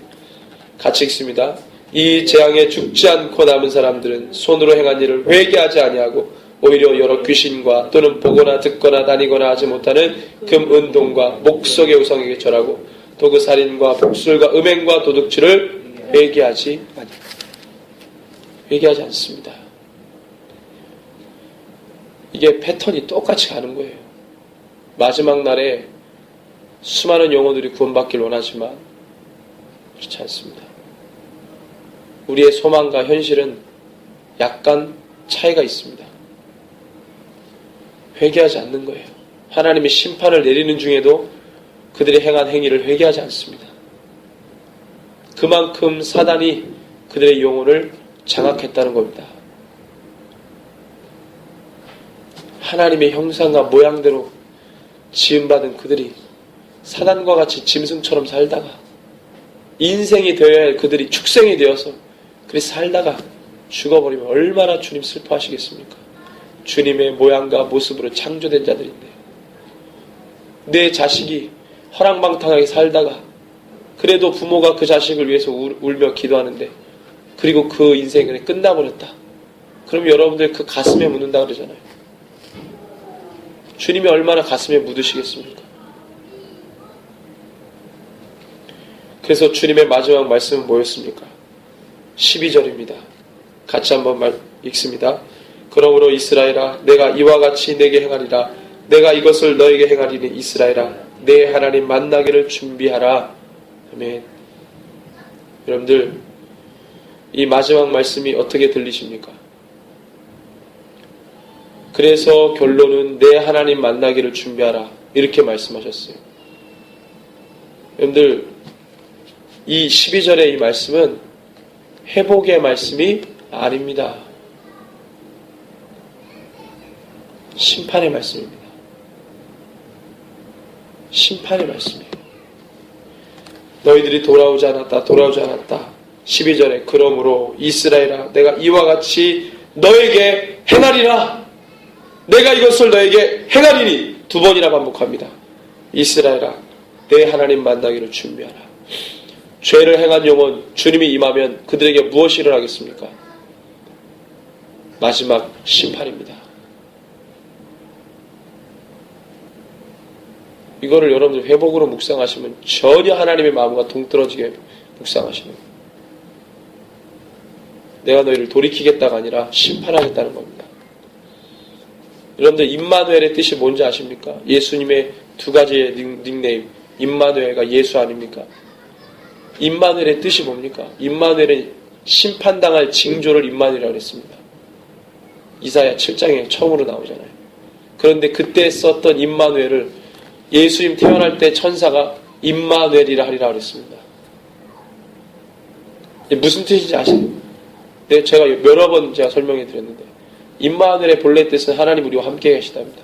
같이 읽습니다. 이 재앙에 죽지 않고 남은 사람들은 손으로 행한 일을 회개하지 아니하고 오히려 여러 귀신과 또는 보거나 듣거나 다니거나 하지 못하는 금, 은동과 목석의 우상에게 절하고 또 그 살인과 복술과 음행과 도둑질을 회개하지 아니하고 회개하지 않습니다. 이게 패턴이 똑같이 가는 거예요. 마지막 날에 수많은 영혼들이 구원받길 원하지만 그렇지 않습니다. 우리의 소망과 현실은 약간 차이가 있습니다. 회개하지 않는 거예요. 하나님이 심판을 내리는 중에도 그들이 행한 행위를 회개하지 않습니다. 그만큼 사단이 그들의 영혼을 장악했다는 겁니다. 하나님의 형상과 모양대로 지음받은 그들이 사단과 같이 짐승처럼 살다가 인생이 되어야 할 그들이 축생이 되어서 그렇게 살다가 죽어버리면 얼마나 주님 슬퍼하시겠습니까? 주님의 모양과 모습으로 창조된 자들인데 내 자식이 허랑방탕하게 살다가 그래도 부모가 그 자식을 위해서 울며 기도하는데 그리고 그 인생이 그냥 끝나버렸다. 그럼 여러분들 그 가슴에 묻는다 그러잖아요. 주님이 얼마나 가슴에 묻으시겠습니까? 그래서 주님의 마지막 말씀은 뭐였습니까? 12절입니다. 같이 한번 읽습니다. 그러므로 이스라엘아 내가 이와 같이 내게 행하리라. 내가 이것을 너에게 행하리니 이스라엘아 내 하나님 만나기를 준비하라. 아멘. 여러분들 이 마지막 말씀이 어떻게 들리십니까? 그래서 결론은 내 하나님 만나기를 준비하라 이렇게 말씀하셨어요. 여러분들 이 12절의 이 말씀은 회복의 말씀이 아닙니다. 심판의 말씀입니다. 심판의 말씀이에요. 너희들이 돌아오지 않았다. 12절에 그러므로 이스라엘아 내가 이와 같이 너에게 행하리라. 내가 이것을 너에게 행하리니 2번이나 반복합니다. 이스라엘아 내 하나님 만나기를 준비하라. 죄를 행한 영혼 주님이 임하면 그들에게 무엇이 일어나겠습니까? 마지막 심판입니다. 이거를 여러분들 회복으로 묵상하시면 전혀 하나님의 마음과 동떨어지게 묵상하시는 거예요. 내가 너희를 돌이키겠다가 아니라 심판하겠다는 겁니다. 여러분들 임마누엘의 뜻이 뭔지 아십니까? 예수님의 2가지의 닉네임 임마누엘과 예수 아닙니까? 임마누엘의 뜻이 뭡니까? 임마누엘은 심판당할 징조를 임마누엘이라고 했습니다. 이사야 7장에 처음으로 나오잖아요. 그런데 그때 썼던 임마누엘을 예수님 태어날 때 천사가 임마누엘이라 하리라 그랬습니다. 무슨 뜻인지 아시나요? 네, 제가 여러 번 설명해 드렸는데 임마누엘의 본래 뜻은 하나님 우리와 함께 계시답니다.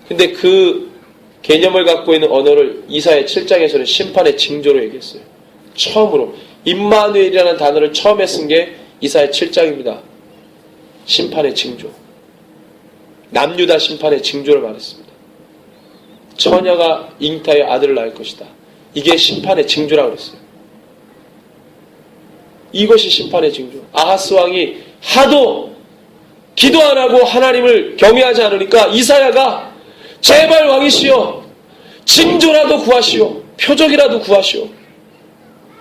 근데 그 개념을 갖고 있는 언어를 이사야 7장에서는 심판의 징조로 얘기했어요. 처음으로 임마누엘이라는 단어를 처음에 쓴 게 이사야 7장입니다. 심판의 징조. 남유다 심판의 징조를 말했습니다. 처녀가 잉타의 아들을 낳을 것이다. 이게 심판의 징조라고 그랬어요. 이것이 심판의 징조. 아하스 왕이 하도 기도 안 하고 하나님을 경외하지 않으니까 이사야가 제발 왕이시여 징조라도 구하시오. 표적이라도 구하시오.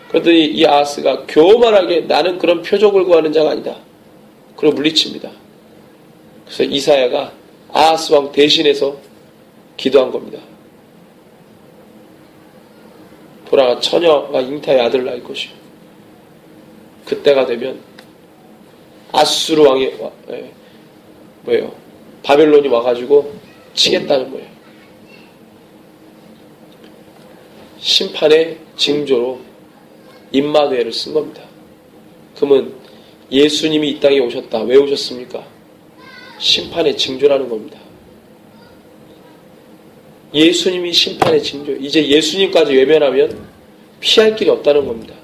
그랬더니 이 아하스가 교만하게 나는 그런 표적을 구하는 자가 아니다. 그리고 물리칩니다. 그래서 이사야가 아하스 왕 대신해서 기도한 겁니다. 돌아가 처녀가 잉타의 아들을 낳을 것이요. 그때가 되면 아수르 왕이 바벨론이 와가지고 치겠다는 거예요. 심판의 징조로 임마누엘을 쓴 겁니다. 그러면 예수님이 이 땅에 오셨다. 왜 오셨습니까? 심판의 징조라는 겁니다. 예수님이 심판의 징조. 이제 예수님까지 외면하면 피할 길이 없다는 겁니다.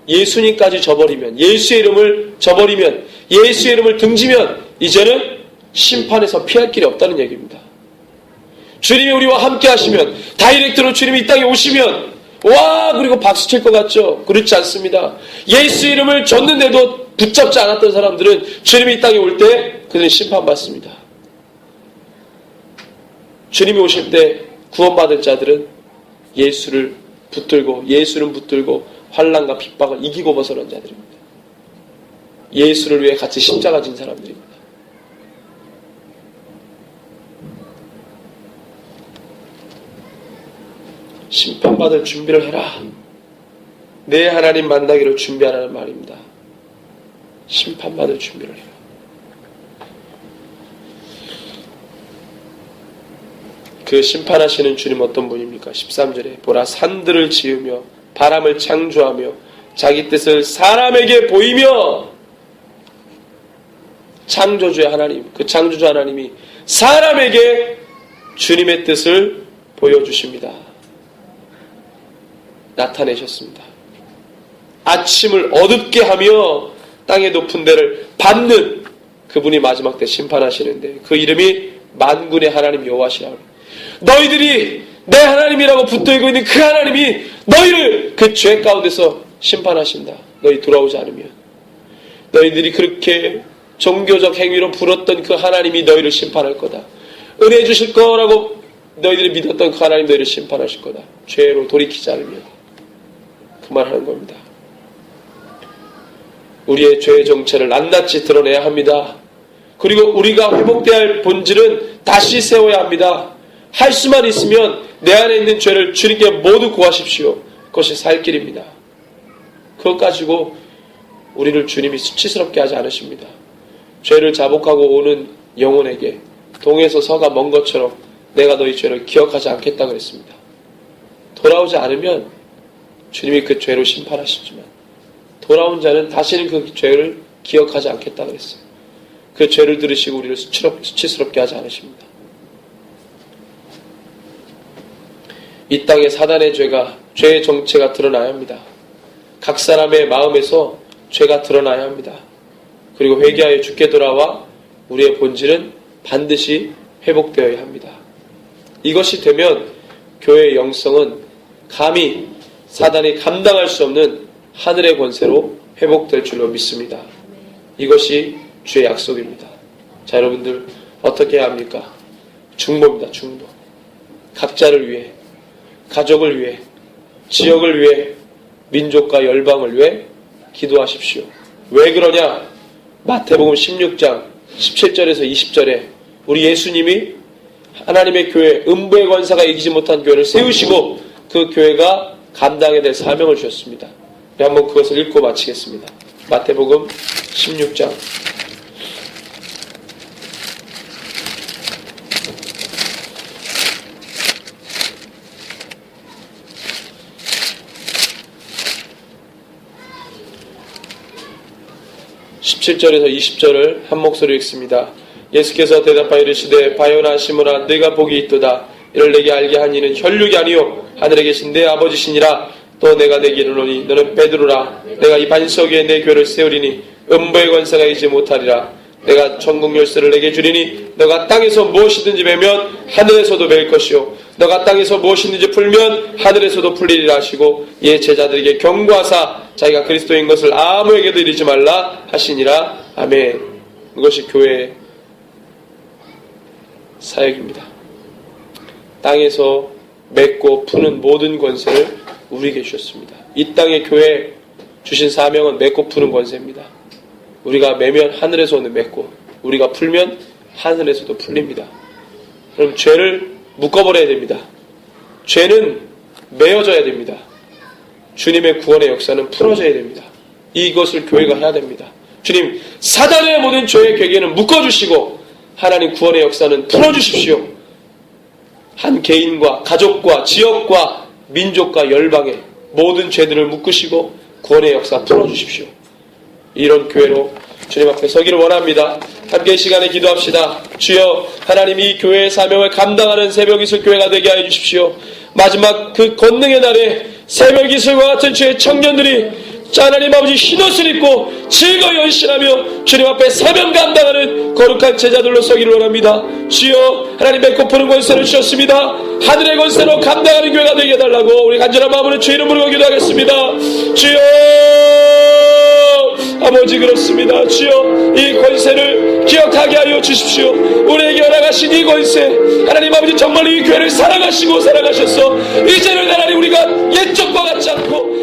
예수님까지 저버리면, 예수의 이름을 저버리면, 예수의 이름을 등지면 이제는 심판에서 피할 길이 없다는 얘기입니다. 주님이 우리와 함께 하시면, 다이렉트로 주님이 이 땅에 오시면 와 그리고 박수 칠 것 같죠? 그렇지 않습니다. 예수의 이름을 줬는데도 붙잡지 않았던 사람들은 주님이 이 땅에 올 때 그들은 심판받습니다. 주님이 오실 때 구원받을 자들은 예수는 붙들고 환난과 핍박을 이기고 벗어난 자들입니다. 예수를 위해 같이 십자가 진 사람들입니다. 심판받을 준비를 해라. 내 하나님 만나기를 준비하라는 말입니다. 심판받을 준비를 해라. 그 심판하시는 주님 어떤 분입니까? 13절에 보라 산들을 지으며 바람을 창조하며 자기 뜻을 사람에게 보이며. 창조주의 하나님, 그 창조주 하나님이 사람에게 주님의 뜻을 보여주십니다. 나타내셨습니다. 아침을 어둡게 하며 땅의 높은 데를 밟는 그분이 마지막 때 심판하시는데 그 이름이 만군의 하나님 여호와시라고. 너희들이 내 하나님이라고 붙들고 있는 그 하나님이 너희를 그 죄 가운데서 심판하신다. 너희 돌아오지 않으면. 너희들이 그렇게 종교적 행위로 불었던 그 하나님이 너희를 심판할 거다. 은혜 주실 거라고 너희들이 믿었던 그 하나님 너희를 심판하실 거다. 죄로 돌이키지 않으면. 그 말 하는 겁니다. 우리의 죄의 정체를 낱낱이 드러내야 합니다. 그리고 우리가 회복돼야 할 본질은 다시 세워야 합니다. 할 수만 있으면 내 안에 있는 죄를 주님께 모두 구하십시오. 그것이 살 길입니다. 그것 가지고 우리를 주님이 수치스럽게 하지 않으십니다. 죄를 자복하고 오는 영혼에게 동에서 서가 먼 것처럼 내가 너희 죄를 기억하지 않겠다 그랬습니다. 돌아오지 않으면 주님이 그 죄로 심판하시지만 돌아온 자는 다시는 그 죄를 기억하지 않겠다 그랬어요. 그 죄를 들으시고 우리를 수치스럽게 하지 않으십니다. 이 땅에 사단의 죄의 정체가 드러나야 합니다. 각 사람의 마음에서 죄가 드러나야 합니다. 그리고 회개하여 주께 돌아와 우리의 본질은 반드시 회복되어야 합니다. 이것이 되면 교회의 영성은 감히 사단이 감당할 수 없는 하늘의 권세로 회복될 줄로 믿습니다. 이것이 주의 약속입니다. 자, 여러분들 어떻게 해야 합니까? 중보입니다. 중보. 각자를 위해, 가족을 위해, 지역을 위해, 민족과 열방을 위해 기도하십시오. 왜 그러냐? 마태복음 16장 17절에서 20절에 우리 예수님이 하나님의 교회, 음부의 권사가 이기지 못한 교회를 세우시고 그 교회가 감당해야 될 사명을 주셨습니다. 한번 그것을 읽고 마치겠습니다. 마태복음 16장 17절에서 20절을 한 목소리로 읽습니다. 예수께서 대답하여 이르시되 바요나 시므라 네가 복이 있도다. 이를 내게 알게 한 이는 혈육이 아니요 하늘에 계신 내 아버지시니라. 또 내가 내게 이르노니 너는 베드로라. 내가 이 반석 위에 내 교회를 세우리니 음부의 권세가 이기지 못하리라. 내가 천국 열쇠를 내게 주리니 너가 땅에서 무엇이든지 매면 하늘에서도 매일 것이요 너가 땅에서 무엇이든지 풀면 하늘에서도 풀리리라 하시고 이에 제자들에게 경고하사 자기가 그리스도인 것을 아무에게도 이르지 말라 하시니라. 아멘. 이것이 교회의 사역입니다. 땅에서 맺고 푸는 모든 권세를 우리에게 주셨습니다. 이 땅의 교회에 주신 사명은 맺고 푸는 권세입니다. 우리가 매면 하늘에서도 맺고 우리가 풀면 하늘에서도 풀립니다. 그럼 죄를 묶어버려야 됩니다. 죄는 메어져야 됩니다. 주님의 구원의 역사는 풀어져야 됩니다. 이것을 교회가 해야 됩니다. 주님, 사단의 모든 죄의 괴계는 묶어주시고 하나님 구원의 역사는 풀어주십시오. 한 개인과 가족과 지역과 민족과 열방의 모든 죄들을 묶으시고 구원의 역사 풀어주십시오. 이런 교회로 주님 앞에 서기를 원합니다. 함께 이 시간에 기도합시다. 주여, 하나님 이 교회의 사명을 감당하는 새벽이슬 교회가 되게 하여 주십시오. 마지막 그 권능의 날에 새벽이슬과 같은 주의 청년들이 하나님 아버지 흰옷을 입고 즐거이 헌신하며 주님 앞에 사명 감당하는 거룩한 제자들로 서기를 원합니다. 주여, 하나님 맺고 푸는 권세를 주셨습니다. 하늘의 권세로 감당하는 교회가 되게 해달라고 우리 간절한 마음으로 주 이름 부르고 기도하겠습니다. 주여, 아버지 그렇습니다. 주여, 이 권세를 기억하게 하여 주십시오. 우리에게 허락하신 이 권세, 하나님 아버지 정말 이 교회를 사랑하시고 사랑하셔서 이제는 하나님 우리가 옛적과 같지 않고